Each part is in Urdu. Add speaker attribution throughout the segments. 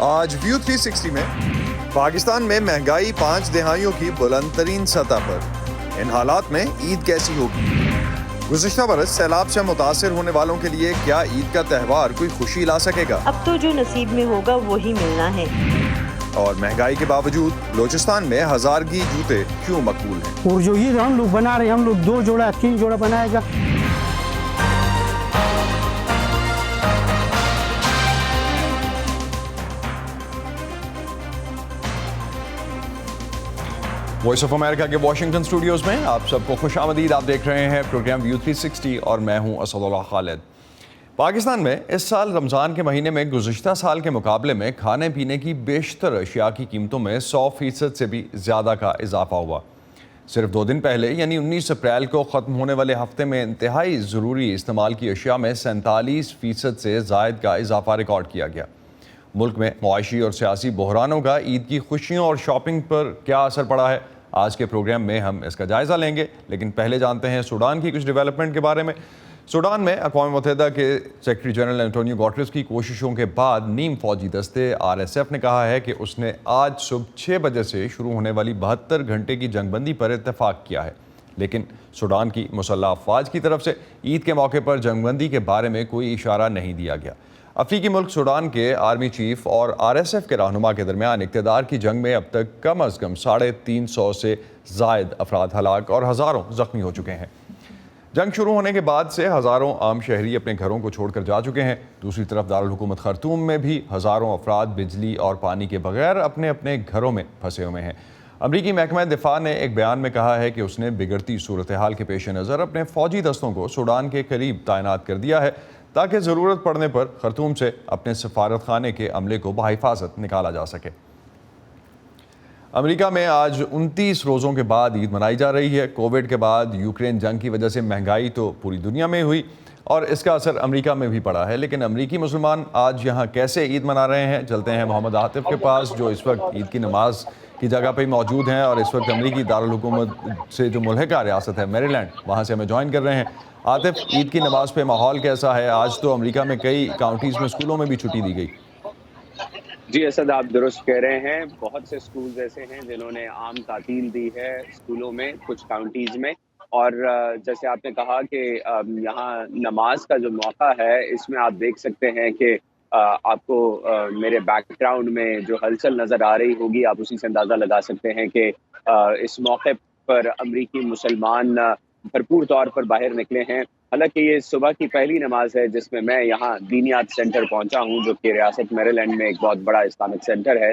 Speaker 1: آج ویو 360 میں پاکستان میں مہنگائی 5 دہائیوں کی بلند ترین سطح پر، ان حالات میں عید کیسی ہوگی؟ گزشتہ برس سیلاب سے متاثر ہونے والوں کے لیے کیا عید کا تہوار کوئی خوشی لا سکے گا؟
Speaker 2: اب تو جو نصیب میں ہوگا وہی ملنا ہے۔
Speaker 1: اور مہنگائی کے باوجود بلوچستان میں ہزارگی جوتے کیوں مقبول ہیں؟
Speaker 3: اور جو عید ہم لوگ بنا رہے ہیں، ہم لوگ 2 جوڑا 3 جوڑا بنائے گا۔
Speaker 4: وائس آف امریکہ کے واشنگٹن اسٹوڈیوز میں آپ سب کو خوش آمدید۔ آپ دیکھ رہے ہیں پروگرام ویو 360 اور میں ہوں اسد اللہ خالد۔ پاکستان میں اس سال رمضان کے مہینے میں گزشتہ سال کے مقابلے میں کھانے پینے کی بیشتر اشیاء کی قیمتوں میں 100% سے بھی زیادہ کا اضافہ ہوا۔ صرف 2 دن پہلے یعنی 19 اپریل کو ختم ہونے والے ہفتے میں انتہائی ضروری استعمال کی اشیاء میں 47% سے زائد کا اضافہ ریکارڈ کیا گیا۔ ملک میں معاشی اور سیاسی بحرانوں کا عید کی خوشیوں اور شاپنگ پر کیا اثر پڑا ہے، آج کے پروگرام میں ہم اس کا جائزہ لیں گے، لیکن پہلے جانتے ہیں سوڈان کی کچھ ڈیولپمنٹ کے بارے میں۔ سوڈان میں اقوام متحدہ کے سیکرٹری جنرل انٹونیو گوٹریس کی کوششوں کے بعد نیم فوجی دستے RSF نے کہا ہے کہ اس نے آج صبح 6 بجے سے شروع ہونے والی 72 گھنٹے کی جنگ بندی پر اتفاق کیا ہے، لیکن سوڈان کی مسلح افواج کی طرف سے عید کے موقع پر جنگ بندی کے بارے میں کوئی اشارہ نہیں دیا گیا۔ افریقی ملک سوڈان کے آرمی چیف اور RSF کے رہنما کے درمیان اقتدار کی جنگ میں اب تک کم از کم 350 سے زائد افراد ہلاک اور ہزاروں زخمی ہو چکے ہیں۔ جنگ شروع ہونے کے بعد سے ہزاروں عام شہری اپنے گھروں کو چھوڑ کر جا چکے ہیں۔ دوسری طرف دارالحکومت خرطوم میں بھی ہزاروں افراد بجلی اور پانی کے بغیر اپنے اپنے گھروں میں پھنسے ہوئے ہیں۔ امریکی محکمہ دفاع نے ایک بیان میں کہا ہے کہ اس نے بگڑتی صورتحال کے پیش نظر اپنے فوجی دستوں کو سوڈان کے قریب تعینات کر دیا ہے تاکہ ضرورت پڑنے پر خرطوم سے اپنے سفارت خانے کے عملے کو بحفاظت نکالا جا سکے۔ امریکہ میں آج 29 روزوں کے بعد عید منائی جا رہی ہے۔ کووڈ کے بعد یوکرین جنگ کی وجہ سے مہنگائی تو پوری دنیا میں ہوئی اور اس کا اثر امریکہ میں بھی پڑا ہے، لیکن امریکی مسلمان آج یہاں کیسے عید منا رہے ہیں؟ چلتے ہیں محمد عاطف کے پاس جو اس وقت عید کی نماز کی جگہ پہ موجود ہیں اور اس وقت امریکی دارالحکومت سے جو ملحقہ ریاست ہے میری لینڈ، وہاں سے ہمیں جوائن کر رہے ہیں۔ عاطف، عید کی نماز پہ ماحول کیسا ہے؟ آج تو امریکہ میں کئی کاؤنٹیز میں اسکولوں میں بھی چھٹی دی گئی۔
Speaker 5: جی اسد، آپ درست کہہ رہے ہیں، بہت سے اسکولز ایسے ہیں جنہوں نے عام تعطیل دی ہے اسکولوں میں، کچھ کاؤنٹیز میں، اور جیسے آپ نے کہا کہ یہاں نماز کا جو موقع ہے اس میں آپ دیکھ سکتے ہیں کہ آپ کو میرے بیک گراؤنڈ میں جو ہلچل نظر آ رہی ہوگی، آپ اسی سے اندازہ لگا سکتے ہیں کہ اس موقع پر امریکی مسلمان بھرپور طور پر باہر نکلے ہیں۔ حالانکہ یہ صبح کی پہلی نماز ہے جس میں یہاں دینیات سینٹر پہنچا ہوں، جو کہ ریاست میری لینڈ میں ایک بہت بڑا اسلامک سینٹر ہے۔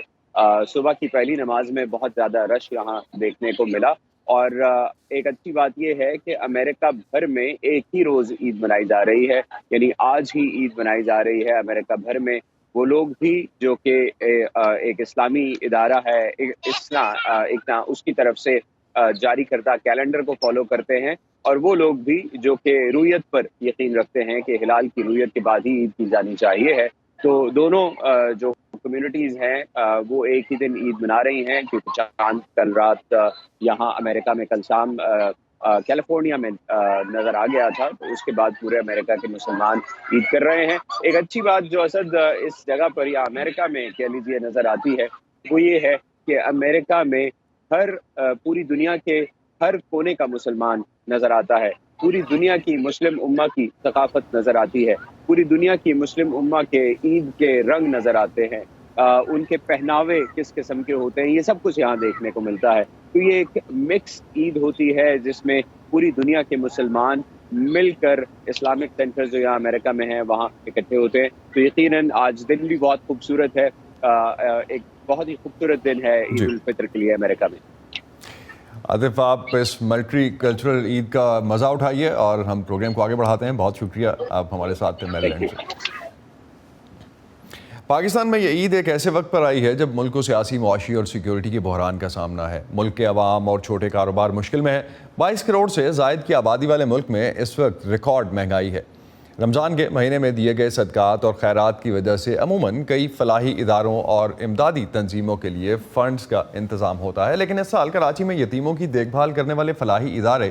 Speaker 5: صبح کی پہلی نماز میں بہت زیادہ رش یہاں دیکھنے کو ملا، اور ایک اچھی بات یہ ہے کہ امریکہ بھر میں ایک ہی روز عید منائی جا رہی ہے، یعنی آج ہی عید منائی جا رہی ہے امریکہ بھر میں۔ وہ لوگ بھی جو کہ ایک اسلامی ادارہ ہے اس کی طرف سے جاری کردہ کیلنڈر کو فالو کرتے ہیں، اور وہ لوگ بھی جو کہ رویت پر یقین رکھتے ہیں کہ ہلال کی رویت کے بعد ہی عید کی جانی چاہیے ہے۔ تو دونوں جو کمیونٹیز ہیں وہ ایک ہی دن عید منا رہی ہیں، کیونکہ چاند کل رات یہاں امریکہ میں کل شام کیلیفورنیا میں نظر آ گیا تھا، تو اس کے بعد پورے امریکہ کے مسلمان عید کر رہے ہیں۔ ایک اچھی بات جو اسد اس جگہ پر یا امریکہ میں کہہ لیجیے نظر آتی ہے وہ یہ ہے کہ امریکہ میں پوری دنیا کے ہر کونے کا مسلمان نظر آتا ہے، پوری دنیا کی مسلم امہ کی ثقافت نظر آتی ہے، پوری دنیا کی مسلم امہ کے عید کے رنگ نظر آتے ہیں، ان کے پہناوے کس قسم کے ہوتے ہیں، یہ سب کچھ یہاں دیکھنے کو ملتا ہے۔ تو یہ ایک مکس عید ہوتی ہے جس میں پوری دنیا کے مسلمان مل کر اسلامک سینٹر جو یہاں امریکہ میں ہیں وہاں اکٹھے ہوتے ہیں۔ تو یقیناً آج دن بھی بہت خوبصورت ہے، ایک بہت ہی خوبصورت دن ہے عید الفطر کے لیے امریکہ میں۔
Speaker 4: عاطف، آپ اس ملٹری کلچرل عید کا مزہ اٹھائیے اور ہم پروگرام کو آگے بڑھاتے ہیں۔ بہت شکریہ، آپ ہمارے ساتھ تھے میری لینڈ سے۔ پاکستان میں یہ عید ایک ایسے وقت پر آئی ہے جب ملک کو سیاسی، معاشی اور سیکیورٹی کے بحران کا سامنا ہے۔ ملک کے عوام اور چھوٹے کاروبار مشکل میں ہیں۔ 22 کروڑ سے زائد کی آبادی والے ملک میں اس وقت ریکارڈ مہنگائی ہے۔ رمضان کے مہینے میں دیے گئے صدقات اور خیرات کی وجہ سے عموماً کئی فلاحی اداروں اور امدادی تنظیموں کے لیے فنڈز کا انتظام ہوتا ہے، لیکن اس سال کراچی میں یتیموں کی دیکھ بھال کرنے والے فلاحی ادارے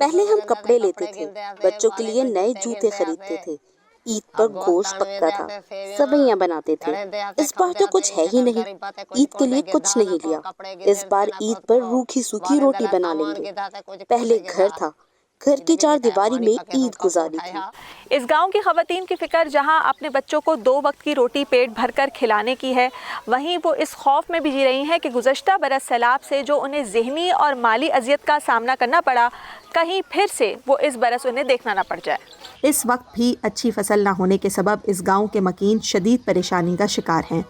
Speaker 6: پہلے ہم کپڑے لیتے تھے، بچوں کے لیے نئے جوتے خریدتے تھے، عید پر گوشت پکتا تھا، سویاں بناتے تھے۔ اس بار تو کچھ ہے ہی نہیں، عید کے لیے کچھ نہیں لیا۔ اس بار عید پر روکھی سوکھی روٹی بنا لیں گے۔ پہلے گھر تھا، گھر کی چار دیواری میں عید گزاری تھی۔
Speaker 7: اس گاؤں کی خواتین کی فکر جہاں اپنے بچوں کو 2 وقت کی روٹی پیٹ بھر کر کھلانے کی ہے، وہیں وہ اس خوف میں بھی جی رہی ہیں کہ گزشتہ برس سیلاب سے جو انہیں ذہنی اور مالی اذیت کا سامنا کرنا پڑا، کہیں پھر سے وہ اس برس انہیں دیکھنا نہ پڑ جائے۔ اس وقت بھی اچھی فصل نہ ہونے کے سبب اس گاؤں کے مکین شدید پریشانی کا شکار ہیں۔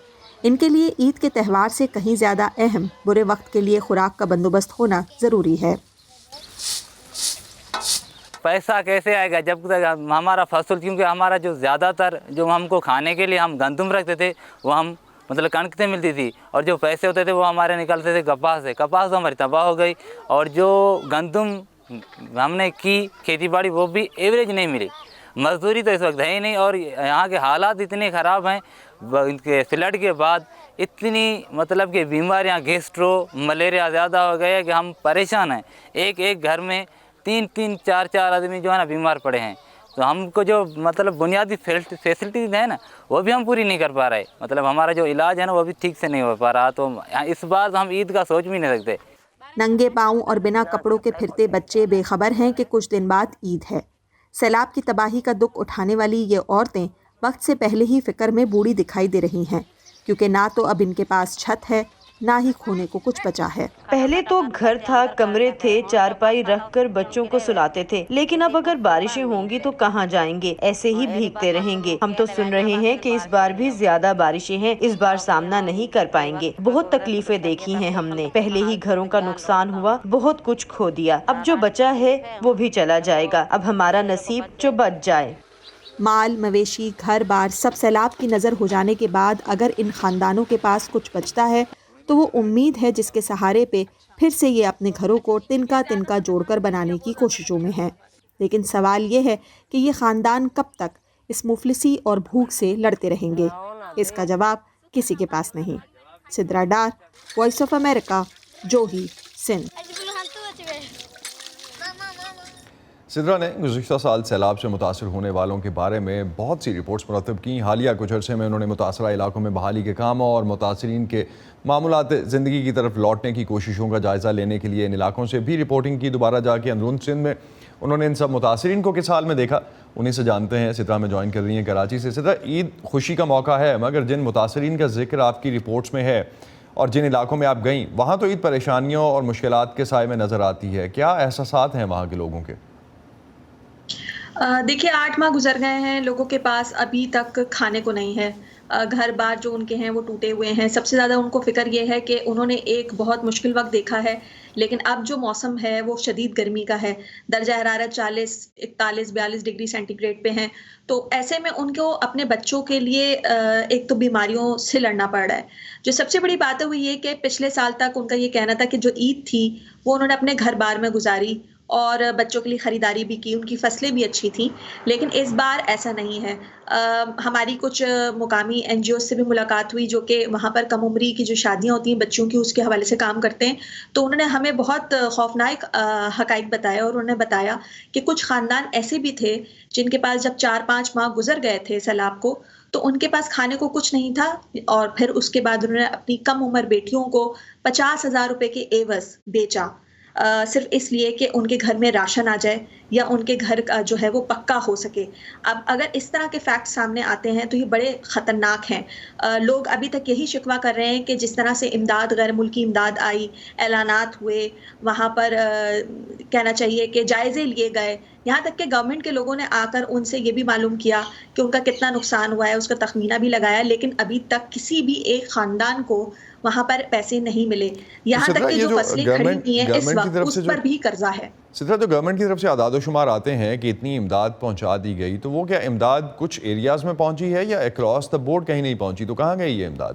Speaker 7: ان کے لیے عید کے تہوار سے کہیں زیادہ اہم برے وقت کے لیے خوراک کا بندوبست ہونا ضروری ہے۔
Speaker 8: پیسہ کیسے آئے گا جب تک ہمارا فصل، کیونکہ ہمارا جو زیادہ تر جو ہم کو کھانے کے لیے ہم گندم رکھتے تھے وہ ہم مطلب کنک سے ملتی تھی، اور جو پیسے ہوتے تھے وہ ہمارے نکلتے تھے کپاس سے۔ کپاس تو ہماری تباہ ہو گئی، اور جو گندم ہم نے کی کھیتی باڑی وہ بھی ایوریج نہیں ملی، مزدوری تو اس وقت ہے ہی نہیں، اور یہاں کے حالات اتنے خراب ہیں ان کے فلڈ کے بعد، اتنی مطلب کہ بیماریاں گیسٹرو ملیریا زیادہ ہو گیا کہ ہم پریشان ہیں۔ ایک گھر میں 3 4 آدمی جو ہے نا بیمار پڑے ہیں، تو ہم کو جو مطلب بنیادی فیسلٹیز ہیں نا وہ بھی ہم پوری نہیں کر پا رہے، مطلب ہمارا جو علاج ہے نا وہ بھی ٹھیک سے نہیں ہو پا رہا، تو اس بار ہم عید کا سوچ بھی نہیں سکتے۔
Speaker 7: ننگے پاؤں اور بنا کپڑوں کے پھرتے بچے بے خبر ہیں کہ کچھ دن بعد عید ہے۔ سیلاب کی تباہی کا دکھ اٹھانے والی یہ عورتیں وقت سے پہلے ہی فکر میں بوڑھی دکھائی دے رہی ہیں، کیونکہ نہ تو اب ان کے پاس چھت ہے، نہ ہی کھونے کو کچھ بچا ہے۔
Speaker 2: پہلے تو گھر تھا، کمرے تھے، چارپائی رکھ کر بچوں کو سلاتے تھے، لیکن اب اگر بارشیں ہوں گی تو کہاں جائیں گے؟ ایسے ہی بھیگتے رہیں گے۔ ہم تو سن رہے ہیں کہ اس بار بھی زیادہ بارشیں ہیں، اس بار سامنا نہیں کر پائیں گے۔ بہت تکلیفیں دیکھی ہیں ہم نے، پہلے ہی گھروں کا نقصان ہوا، بہت کچھ کھو دیا، اب جو بچا ہے وہ بھی چلا جائے گا، اب ہمارا نصیب جو بچ جائے۔
Speaker 7: مال مویشی گھر بار سب سیلاب کی نظر ہو جانے کے بعد اگر ان خاندانوں کے پاس کچھ بچتا ہے تو وہ امید ہے جس کے سہارے پہ پھر سے یہ اپنے گھروں کو تنکا جوڑ کر بنانے کی کوششوں میں ہیں۔ لیکن سوال یہ ہے کہ یہ خاندان کب تک اس مفلسی اور بھوک سے لڑتے رہیں گے؟ اس کا جواب کسی کے پاس نہیں۔ Sidra Dar, Voice of America, Johi, Sindh.
Speaker 4: Sidra نے گزشتہ سال سیلاب سے متاثر ہونے والوں کے بارے میں بہت سی رپورٹس مرتب کیں۔ حالیہ کچھ عرصے میں انہوں نے متاثرہ علاقوں میں بحالی کے کاموں اور متاثرین کے معمولات زندگی کی طرف لوٹنے کی کوششوں کا جائزہ لینے کے لیے ان علاقوں سے بھی رپورٹنگ کی۔ دوبارہ جا کے اندرون سندھ میں انہوں نے ان سب متاثرین کو کس حال میں دیکھا، انہیں سے جانتے ہیں۔ سدرا میں جوائن کر رہی ہیں کراچی سے۔ سدرا، عید خوشی کا موقع ہے، مگر جن متاثرین کا ذکر آپ کی رپورٹس میں ہے اور جن علاقوں میں آپ گئیں، وہاں تو عید پریشانیوں اور مشکلات کے سائے میں نظر آتی ہے۔ کیا احساسات ہیں وہاں کے لوگوں کے؟
Speaker 9: دیکھیے 8 ماہ گزر گئے ہیں، لوگوں کے پاس ابھی تک کھانے کو نہیں ہے، گھر بار جو ان کے ہیں وہ ٹوٹے ہوئے ہیں۔ سب سے زیادہ ان کو فکر یہ ہے کہ انہوں نے ایک بہت مشکل وقت دیکھا ہے، لیکن اب جو موسم ہے وہ شدید گرمی کا ہے، درجہ حرارت 40 41 42 ڈگری سینٹی گریڈ پہ ہیں، تو ایسے میں ان کو اپنے بچوں کے لیے ایک تو بیماریوں سے لڑنا پڑ رہا ہے۔ جو سب سے بڑی بات ہے وہ یہ کہ پچھلے سال تک ان کا یہ کہنا تھا کہ جو عید تھی وہ انہوں نے اپنے گھر بار میں گزاری اور بچوں کے لیے خریداری بھی کی، ان کی فصلیں بھی اچھی تھیں، لیکن اس بار ایسا نہیں ہے۔ ہماری کچھ مقامی این جی او سے بھی ملاقات ہوئی جو کہ وہاں پر کم عمری کی جو شادیاں ہوتی ہیں بچوں کی، اس کے حوالے سے کام کرتے ہیں، تو انہوں نے ہمیں بہت خوفناک حقائق بتایا، اور انہوں نے بتایا کہ کچھ خاندان ایسے بھی تھے جن کے پاس جب 4-5 ماہ گزر گئے تھے سیلاب کو تو ان کے پاس کھانے کو کچھ نہیں تھا، اور پھر اس کے بعد انہوں نے اپنی کم عمر بیٹیوں کو 50,000 روپے کے عوض بیچا، صرف اس لیے کہ ان کے گھر میں راشن آ جائے یا ان کے گھر کا جو ہے وہ پکا ہو سکے۔ اب اگر اس طرح کے فیکٹ سامنے آتے ہیں تو یہ بڑے خطرناک ہیں۔ لوگ ابھی تک یہی شکوہ کر رہے ہیں کہ جس طرح سے امداد، غیر ملکی امداد آئی، اعلانات ہوئے، وہاں پر کہنا چاہیے کہ جائزے لیے گئے، یہاں تک کہ گورنمنٹ کے لوگوں نے آ کر ان سے یہ بھی معلوم کیا کہ ان کا کتنا نقصان ہوا ہے، اس کا تخمینہ بھی لگایا، لیکن ابھی تک کسی بھی ایک خاندان کو وہاں پر پیسے نہیں ملے، یہاں تک کہ جو فصلیں کھڑی ہوئی ہیں اس وقت اس پر بھی قرضہ ہے۔
Speaker 4: سدرا، جو گورنمنٹ کی طرف سے اعداد و شمار آتے ہیں کہ اتنی امداد پہنچا دی گئی، تو وہ کیا امداد کچھ ایریاز میں پہنچی ہے یا اکراس دا بورڈ کہیں نہیں پہنچی؟ تو کہاں گئی یہ امداد؟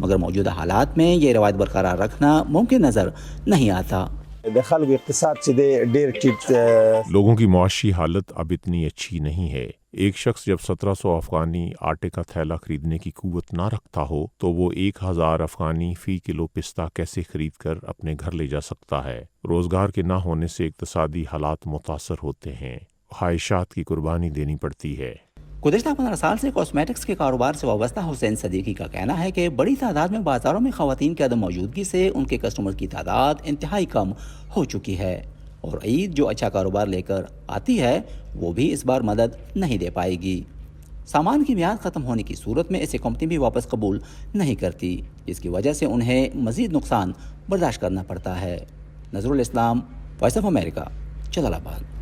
Speaker 10: مگر موجودہ حالات میں یہ روایت برقرار رکھنا ممکن نظر نہیں آتا۔
Speaker 11: لوگوں کی معاشی حالت اب اتنی اچھی نہیں ہے۔ ایک شخص جب 1700 افغانی آٹے کا تھیلا خریدنے کی قوت نہ رکھتا ہو تو وہ 1000 افغانی فی کلو پستہ کیسے خرید کر اپنے گھر لے جا سکتا ہے؟ روزگار کے نہ ہونے سے اقتصادی حالات متاثر ہوتے ہیں، خواہشات کی قربانی دینی پڑتی ہے۔
Speaker 10: گزشتہ 15 سال سے کاسمیٹکس کے کاروبار سے وابستہ حسین صدیقی کا کہنا ہے کہ بڑی تعداد میں بازاروں میں خواتین کی عدم موجودگی سے ان کے کسٹمر کی تعداد انتہائی کم ہو چکی ہے، اور عید جو اچھا کاروبار لے کر آتی ہے وہ بھی اس بار مدد نہیں دے پائے گی۔ سامان کی میعاد ختم ہونے کی صورت میں اسے کمپنی بھی واپس قبول نہیں کرتی، جس کی وجہ سے انہیں مزید نقصان برداشت کرنا پڑتا ہے۔ نظر الاسلام، وائس آف امریکہ، جلال آباد۔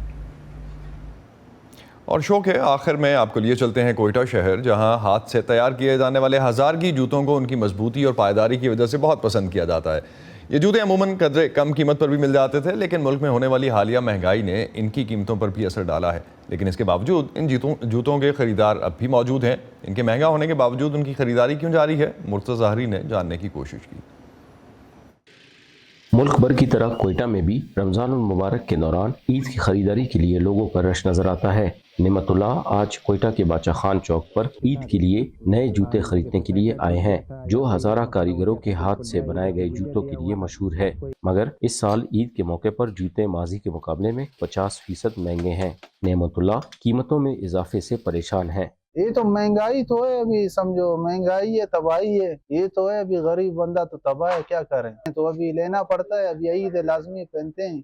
Speaker 4: اور شو کے آخر میں آپ کو لیے چلتے ہیں کوئٹہ شہر، جہاں ہاتھ سے تیار کیے جانے والے ہزارگی جوتوں کو ان کی مضبوطی اور پائیداری کی وجہ سے بہت پسند کیا جاتا ہے۔ یہ جوتے عموماً قدرے کم قیمت پر بھی مل جاتے تھے، لیکن ملک میں ہونے والی حالیہ مہنگائی نے ان کی قیمتوں پر بھی اثر ڈالا ہے۔ لیکن اس کے باوجود ان جوتوں کے خریدار اب بھی موجود ہیں۔ ان کے مہنگا ہونے کے باوجود ان کی خریداری کیوں جاری ہے؟ مرتضی ظاہری نے جاننے کی کوشش کی۔
Speaker 12: ملک بھر کی طرح کوئٹہ میں بھی رمضان المبارک کے دوران عید کی خریداری کے لیے لوگوں کا رش نظر آتا ہے۔ نعمت اللہ آج کوئٹہ کے باچا خان چوک پر عید کے لیے نئے جوتے خریدنے کے لیے آئے ہیں، جو ہزارہ کاریگروں کے ہاتھ سے بنائے گئے جوتوں کے لیے مشہور ہے۔ مگر اس سال عید کے موقع پر جوتے ماضی کے مقابلے میں 50% مہنگے ہیں۔ نعمت اللہ قیمتوں میں اضافے سے پریشان ہیں۔
Speaker 13: یہ تو مہنگائی تو ہے، ابھی سمجھو مہنگائی ہے، تباہی ہے، یہ تو ہے، ابھی غریب بندہ تو تباہ ہے، کیا کریں؟ تو ابھی لینا پڑتا ہے، ابھی عید لازمی پہنتے ہیں۔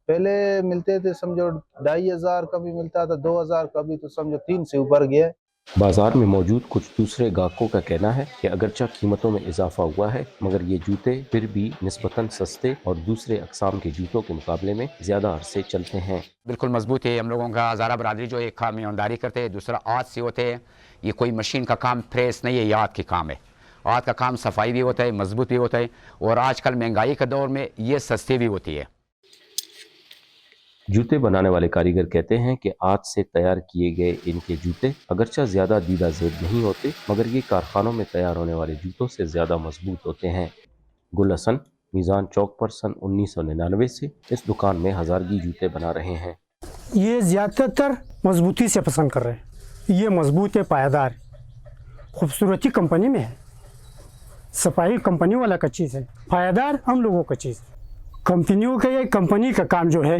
Speaker 13: پہلے ملتے تھے سمجھو 2500 کا بھی ملتا تھا، 2000 کا بھی، تو سمجھو 3 سے اوپر گیا۔
Speaker 12: بازار میں موجود کچھ دوسرے گاہکوں کا کہنا ہے کہ اگرچہ قیمتوں میں اضافہ ہوا ہے، مگر یہ جوتے پھر بھی نسبتاً سستے اور دوسرے اقسام کے جوتوں کے مقابلے میں زیادہ عرصے چلتے ہیں۔
Speaker 14: بالکل مضبوط ہے۔ ہم لوگوں کا ہزارہ برادری جو ایک کام ایمانداری کرتے ہیں، دوسرا ہاتھ سے ہوتے ہیں۔ یہ کوئی مشین کا کام پریس نہیں ہے، یہ ہاتھ کے کام ہے۔ ہاتھ کا کام صفائی بھی ہوتا ہے، مضبوط بھی ہوتا ہے، اور آج کل مہنگائی کے دور میں یہ سستی بھی ہوتی ہے۔
Speaker 12: جوتے بنانے والے کاریگر کہتے ہیں کہ ہاتھ سے تیار کیے گئے ان کے جوتے اگرچہ زیادہ دیدہ زیب نہیں ہوتے، مگر یہ کارخانوں میں تیار ہونے والے جوتوں سے زیادہ مضبوط ہوتے ہیں۔ گل حسن میزان چوک پر سن 1999 سے اس دکان میں ہزارگی جوتے بنا رہے ہیں۔
Speaker 3: یہ زیادہ تر مضبوطی سے پسند کر رہے ہیں، یہ مضبوط ہے، پائیدار، خوبصورتی کمپنی میں ہے، صفائی کمپنی والا کا چیز ہے، پائیدار ہم لوگوں کا چیز ہے۔ کمپنیوں کا یہ کمپنی کا کام جو ہے،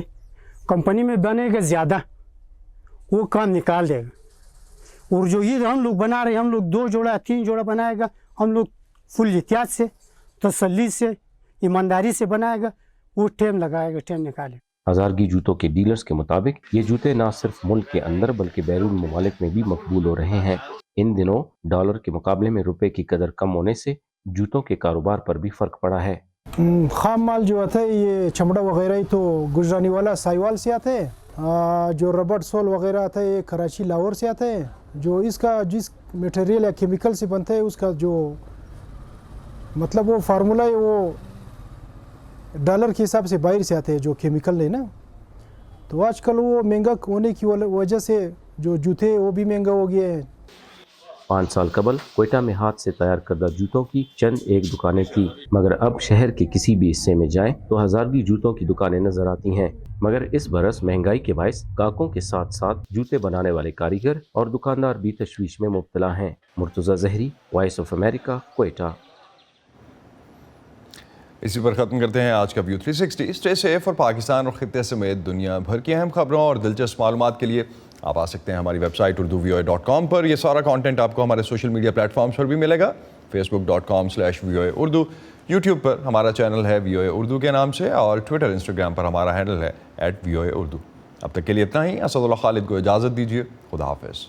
Speaker 3: کمپنی میں بنے گا زیادہ، وہ کام نکال دے گا، اور جو یہ ہم لوگ بنا رہے ہیں، ہم لوگ 2 جوڑا 3 جوڑا بنائے گا، ہم لوگ فل احتیاط سے، تسلی سے، ایمانداری سے بنائے گا، وہ ٹائم لگائے گا، ٹائم نکالے گا۔
Speaker 12: ہزارگی جوتوں کے ڈیلرز کے مطابق یہ جوتے نہ صرف ملک کے اندر بلکہ بیرون ممالک میں بھی مقبول ہو رہے ہیں۔ ان دنوں ڈالر کے مقابلے میں روپے کی قدر کم ہونے سے جوتوں کے کاروبار پر بھی فرق پڑا ہے۔
Speaker 15: خام مال جو آتا ہے، یہ چمڑا وغیرہ ہی تو گجرانی والا سائیوال سے آتا ہے، جو ربڑ سول وغیرہ آتا ہے یہ کراچی لاہور سے آتا ہے، جو اس کا جس میٹیریل یا کیمیکل سے بنتا ہے اس کا جو مطلب وہ فارمولا ہے وہ ڈالر کے حساب سے باہر سے آتے ہیں، جو کیمیکل ہے نا، تو آج کل وہ مہنگا ہونے کی وجہ سے جو جوتے وہ بھی مہنگا ہو گئے ہیں۔
Speaker 12: 5 سال قبل کوئٹہ میں ہاتھ سے تیار کردہ جوتوں کی چند ایک دکانیں تھیں، مگر اب شہر کے کسی بھی حصے میں جائیں تو ہزارگی جوتوں کی دکانیں نظر آتی ہیں۔ مگر اس برس مہنگائی کے باعث گاہکوں کے ساتھ ساتھ جوتے بنانے والے کاریگر اور دکاندار بھی تشویش میں مبتلا ہیں۔ Murtaza Zehri, voice of America, Quetta.
Speaker 4: اسی پر ختم کرتے ہیں آج کا ویو 360۔ اسٹے سیف اور پاکستان اور خطے سمیت دنیا بھر کی اہم خبروں اور دلچسپ معلومات کے لیے آپ آ سکتے ہیں ہماری ویب سائٹ urduvoa.com پر۔ یہ سارا کانٹینٹ آپ کو ہمارے سوشل میڈیا پلیٹ فارمز پر بھی ملے گا، facebook.com/voa urdu، یوٹیوب پر ہمارا چینل ہے VOA اردو کے نام سے، اور ٹویٹر انسٹاگرام پر ہمارا ہینڈل ہے @VOA urdu۔ اب تک کے لیے اتنا ہی۔ اسد اللہ خالد کو اجازت دیجیے، خدا حافظ۔